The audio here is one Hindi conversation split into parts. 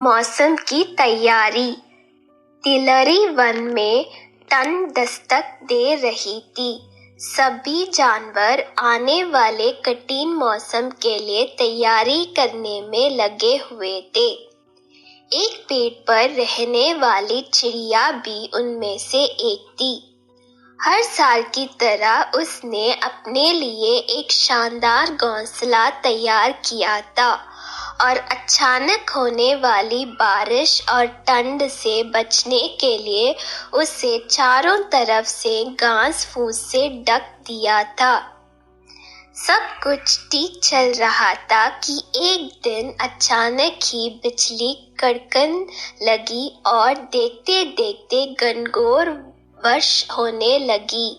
मौसम की तैयारी। तिलरी वन में ठंड दस्तक दे रही थी। सभी जानवर आने वाले कठिन मौसम के लिए तैयारी करने में लगे हुए थे। एक पेड़ पर रहने वाली चिड़िया भी उनमें से एक थी। हर साल की तरह उसने अपने लिए एक शानदार घोंसला तैयार किया था और अचानक होने वाली बारिश और ठंड से बचने के लिए उसे चारों तरफ से घास फूस से ढक दिया था। सब कुछ ठीक चल रहा था कि एक दिन अचानक ही बिजली कड़कने लगी और देखते देखते घनघोर वर्षा होने लगी।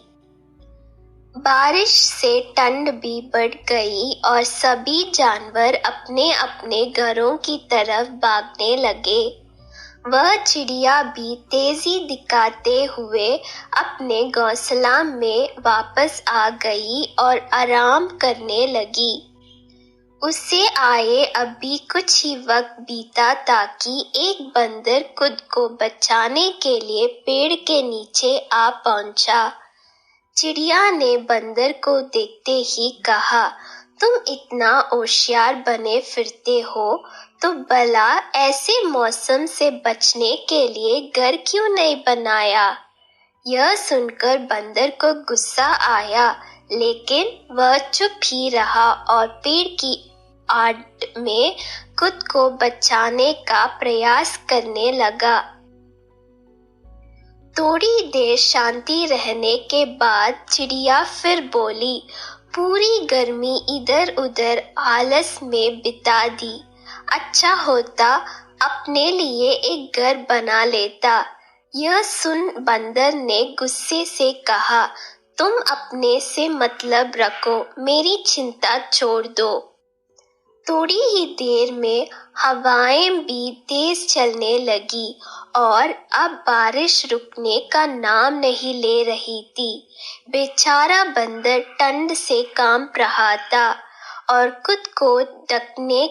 बारिश से ठंड भी बढ़ गई और सभी जानवर अपने अपने घरों की तरफ भागने लगे। वह चिड़िया भी तेजी दिखाते हुए अपने घोंसला में वापस आ गई और आराम करने लगी। उसे आए अभी कुछ ही वक्त बीता था कि एक बंदर खुद को बचाने के लिए पेड़ के नीचे आ पहुंचा। चिड़िया ने बंदर को देखते ही कहा, तुम इतना होशियार बने फिरते हो तो भला ऐसे मौसम से बचने के लिए घर क्यों नहीं बनाया? यह सुनकर बंदर को गुस्सा आया, लेकिन वह चुप ही रहा और पेड़ की आड़ में खुद को बचाने का प्रयास करने लगा। थोड़ी देर शांति रहने के बाद चिड़िया फिर बोली, पूरी गर्मी इधर उधर आलस में बिता दी। अच्छा होता अपने लिए एक घर बना लेता। यह सुन बंदर ने गुस्से से कहा, तुम अपने से मतलब रखो, मेरी चिंता छोड़ दो। थोड़ी ही देर में हवाएं भी तेज चलने लगी और अब बारिश रुकने का नाम नहीं ले रही थी। बेचारा बंदर ठंड से कांप रहा था और खुद को ढकने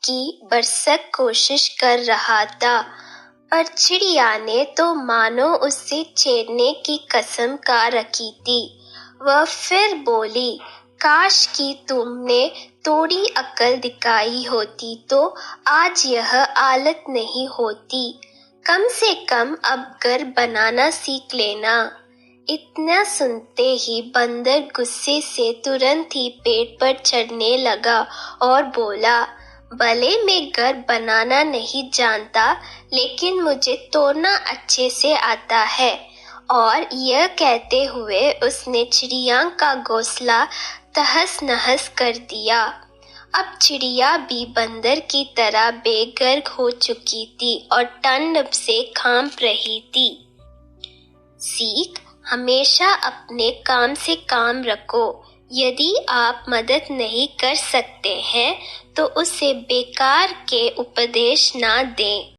की भरसक कोशिश कर रहा था, पर चिड़िया ने तो मानो उससे छेड़ने की कसम खा रखी थी। वह फिर बोली, काश कि तुमने थोड़ी अक्ल दिखाई होती तो आज यह हालत नहीं होती। कम से कम अब घर बनाना सीख लेना। इतना सुनते ही बंदर गुस्से से तुरंत ही पेड़ पर चढ़ने लगा और बोला, भले मैं घर बनाना नहीं जानता, लेकिन मुझे तोड़ना अच्छे से आता है। और यह कहते हुए उसने चिड़िया का घोंसला तहस नहस कर दिया। अब चिड़िया भी बंदर की तरह बेघर हो चुकी थी और ठंड से कांप रही थी। सीख, हमेशा अपने काम से काम रखो। यदि आप मदद नहीं कर सकते हैं तो उसे बेकार के उपदेश ना दें।